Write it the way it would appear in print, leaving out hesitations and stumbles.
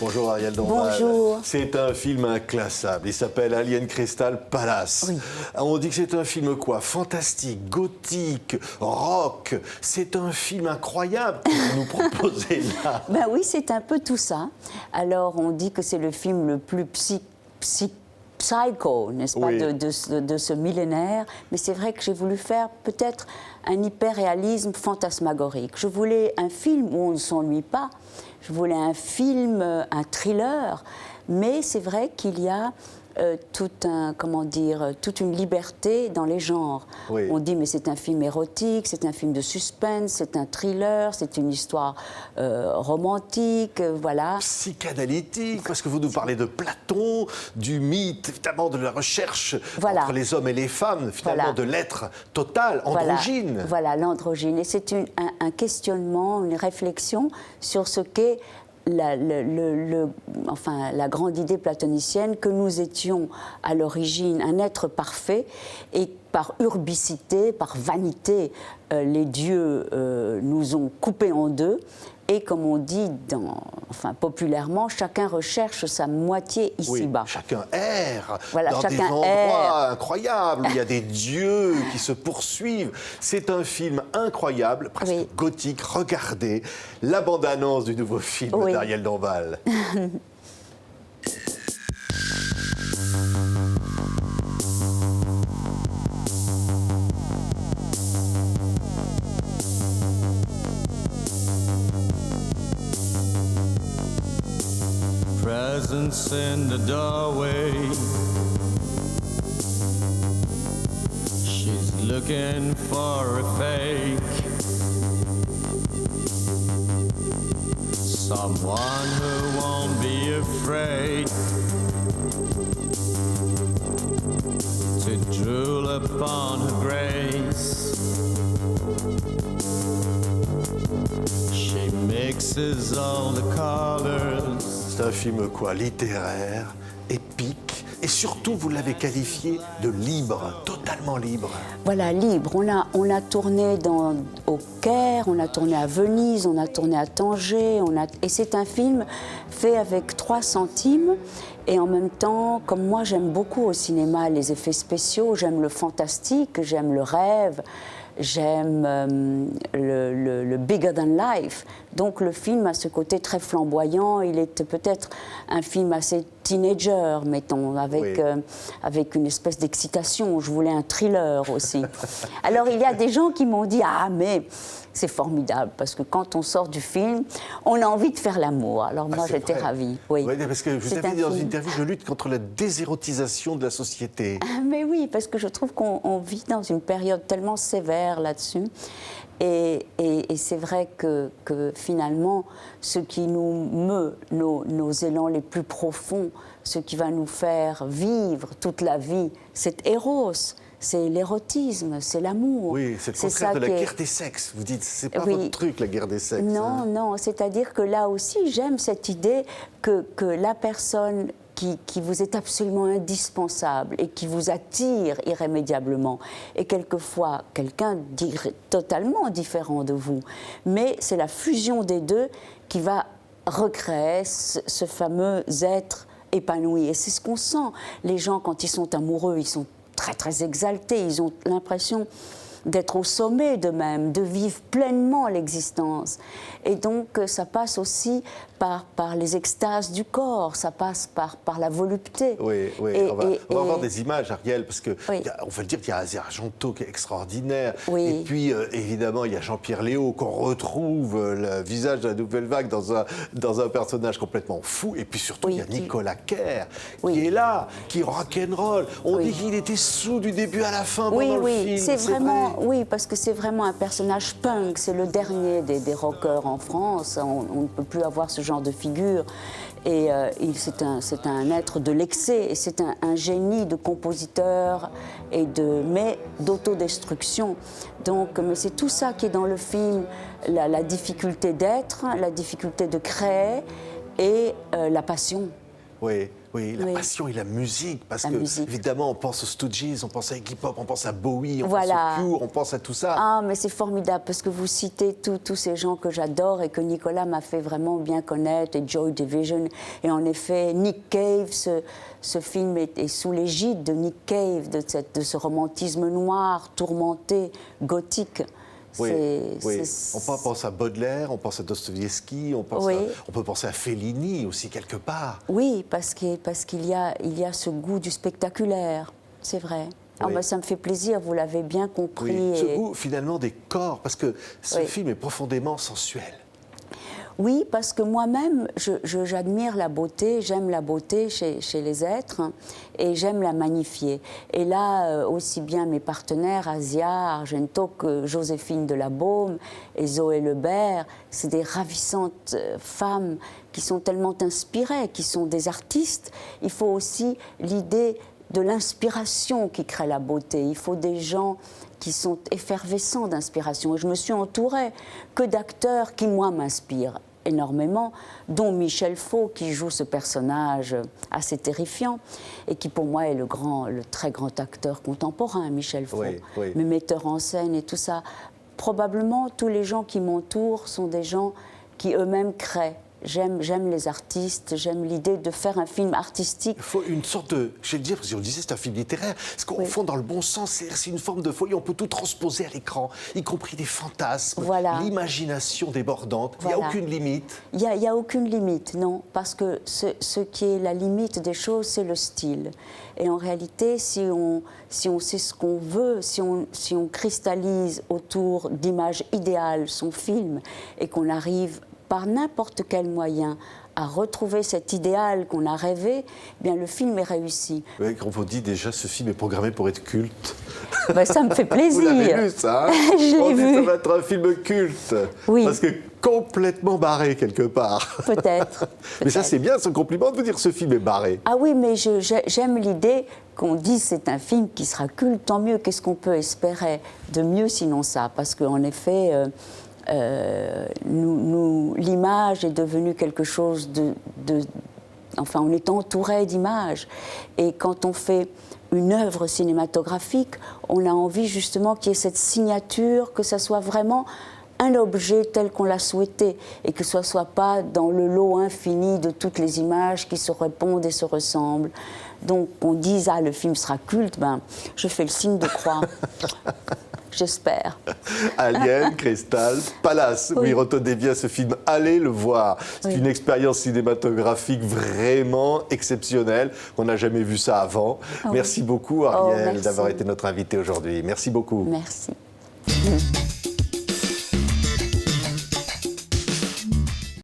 Bonjour Ariel Dombal. Bonjour. C'est un film inclassable. Il s'appelle Alien Crystal Palace. Oui. On dit que c'est un film quoi? Fantastique, gothique, rock. C'est un film incroyable que vous nous proposez là. Ben oui, c'est un peu tout ça. Alors, on dit que c'est le film le plus psycho, n'est-ce pas, Oui. de ce millénaire. Mais c'est vrai que j'ai voulu faire peut-être un hyper-réalisme fantasmagorique. Je voulais un film où on ne s'ennuie pas. Je voulais un film, un thriller. Mais c'est vrai qu'il y a toute une liberté dans les genres. Oui. On dit mais c'est un film érotique, c'est un film de suspense, c'est un thriller, c'est une histoire romantique, voilà. Psychanalytique, parce que vous nous parlez de Platon, du mythe, évidemment, de la recherche Voilà. entre les hommes et les femmes, finalement, Voilà. de l'être total, androgyne. Voilà, l'androgyne. Et c'est un questionnement, une réflexion sur ce qu'est la grande idée platonicienne que nous étions à l'origine un être parfait et par urbicité, par vanité, les dieux nous ont coupés en deux. Et comme on dit populairement, chacun recherche sa moitié ici-bas. Oui, chacun erre Voilà, dans chacun des endroits erre. incroyables, où il y a des dieux qui se poursuivent. C'est un film incroyable, presque Oui. gothique. Regardez la bande-annonce du nouveau film Oui. d'Ariel Dombal. Presence in the doorway. She's looking for a fake. Someone who won't be afraid to drool upon her grace. She mixes all the colors. C'est un film quoi? Littéraire, épique, et surtout, vous l'avez qualifié de libre, totalement libre. Voilà, libre. On a tourné au Caire, on a tourné à Venise, on a tourné à Tanger. Et c'est un film fait avec 3 centimes. Et en même temps, comme moi, j'aime beaucoup au cinéma les effets spéciaux, j'aime le fantastique, j'aime le rêve, j'aime le bigger than life. Donc le film a ce côté très flamboyant. Il était peut-être un film assez teenager, mettons, avec, Oui. avec une espèce d'excitation. Je voulais un thriller aussi. Alors il y a des gens qui m'ont dit « Ah, mais c'est formidable, parce que quand on sort du film, on a envie de faire l'amour. » Alors moi, c'est j'étais vrai. ravie. Oui. Oui, parce que vous C'est avez un dit dans une film. interview, je lutte contre la désérotisation de la société. Mais oui, parce que je trouve qu'on vit dans une période tellement sévère là-dessus. Et c'est vrai que finalement, ce qui nous meut, nos élans les plus profonds, ce qui va nous faire vivre toute la vie, c'est Eros, c'est l'érotisme, c'est l'amour. Oui, c'est le contraire ça de la qui est- guerre des sexes. Vous dites, c'est pas Oui. votre truc, la guerre des sexes. Non, hein. non, c'est-à-dire que là aussi, j'aime cette idée que la personne qui vous est absolument indispensable et qui vous attire irrémédiablement est quelquefois quelqu'un totalement différent de vous. Mais c'est la fusion des deux qui va recréer ce fameux être épanoui. Et c'est ce qu'on sent. Les gens, quand ils sont amoureux, ils sont très, très exaltés. Ils ont l'impression d'être au sommet d'eux-mêmes, de vivre pleinement l'existence. Et donc, ça passe aussi par les extases du corps, ça passe par la volupté. Oui, oui. Et- on va et- avoir et- des images, Ariel, parce que Oui. on va le dire qu'il y a Asia Argento qui est extraordinaire. Oui. Et puis, évidemment, il y a Jean-Pierre Léaud qu'on retrouve le visage de la nouvelle vague dans un personnage complètement fou. Et puis surtout, Oui, il y a qui- Nicolas Kerr Oui. qui est là, qui rock'n'roll. On Oui. dit qu'il était sous du début à la fin Oui, pendant le oui, film. c'est vraiment, vrai. oui, parce que c'est vraiment un personnage punk. C'est le dernier des rockers en France. On ne peut plus avoir ce genre de figure. Et c'est un être de l'excès. Et c'est un génie de compositeur mais d'autodestruction. Donc, mais c'est tout ça qui est dans le film, la difficulté d'être, la difficulté de créer et la passion. Oui. Oui, la Oui. passion et la musique, parce La que musique. évidemment on pense aux Stooges, on pense à Iggy Pop, on pense à Bowie, on Voilà. pense aux Cure, on pense à tout ça. Ah, mais c'est formidable parce que vous citez tous ces gens que j'adore et que Nicolas m'a fait vraiment bien connaître, et Joy Division. Et en effet, Nick Cave, ce film est sous l'égide de Nick Cave, de ce romantisme noir, tourmenté, gothique. Oui, oui. C'est- On pense à Baudelaire, on pense à Dostoïevski, Oui. on peut penser à Fellini aussi quelque part. Oui, parce qu'il y a ce goût du spectaculaire, c'est vrai. Ah, Oui. bah, ça me fait plaisir, vous l'avez bien compris. Oui. Ce et- goût finalement des corps, parce que ce Oui. film est profondément sensuel. Oui, parce que moi-même, j'admire la beauté, j'aime la beauté chez les êtres, hein, et j'aime la magnifier. Et là, aussi bien mes partenaires, Asia Argento, que Joséphine de la Baume et Zoé Lebert, c'est des ravissantes femmes qui sont tellement inspirées, qui sont des artistes. Il faut aussi l'idée de l'inspiration qui crée la beauté. Il faut des gens qui sont effervescents d'inspiration. Et je me suis entourée que d'acteurs qui, moi, m'inspirent énormément, dont Michel Faux, qui joue ce personnage assez terrifiant, et qui, pour moi, est le très grand acteur contemporain, Michel Faux, Oui, oui. mais metteur en scène et tout ça. Probablement, tous les gens qui m'entourent sont des gens qui eux-mêmes créent. J'aime les artistes, j'aime l'idée de faire un film artistique. Il faut une sorte de, je vais le dire, parce qu'on disait c'est un film littéraire, parce qu'au Oui. fond, dans le bon sens, c'est une forme de folie, on peut tout transposer à l'écran, y compris des fantasmes, Voilà. l'imagination débordante, il n'y Voilà. a aucune limite. Il y a aucune limite, non, parce que ce qui est la limite des choses, c'est le style. Et en réalité, si on sait ce qu'on veut, si on cristallise autour d'images idéales son film, et qu'on arrive par n'importe quel moyen à retrouver cet idéal qu'on a rêvé, eh bien le film est réussi. Oui, quand vous dites déjà, ce film est programmé pour être culte. Ben, ça me fait plaisir. Vous l'avez vu, ça hein Je l'ai On dit vu. ça va être un film culte. Oui. Parce que complètement barré, quelque part. Peut-être. Mais ça, peut-être. c'est bien, ce compliment de vous dire que ce film est barré. Ah oui, mais j'aime l'idée qu'on dise c'est un film qui sera culte, tant mieux. Qu'est-ce qu'on peut espérer de mieux sinon ça? Parce qu'en effet, l'image est devenue quelque chose enfin, on est entouré d'images. Et quand on fait une œuvre cinématographique, on a envie justement qu'il y ait cette signature, que ça soit vraiment un objet tel qu'on l'a souhaité et que ce soit pas dans le lot infini de toutes les images qui se répondent et se ressemblent. Donc qu'on dise « Ah, le film sera culte », ben, je fais le signe de croix. J'espère. Alien, Crystal, Palace. Oui, retenez bien ce film, allez le voir. C'est Oui. une expérience cinématographique vraiment exceptionnelle. On n'a jamais vu ça avant. oui. Merci beaucoup, Ariel, merci. d'avoir été notre invité aujourd'hui. Merci beaucoup. Merci.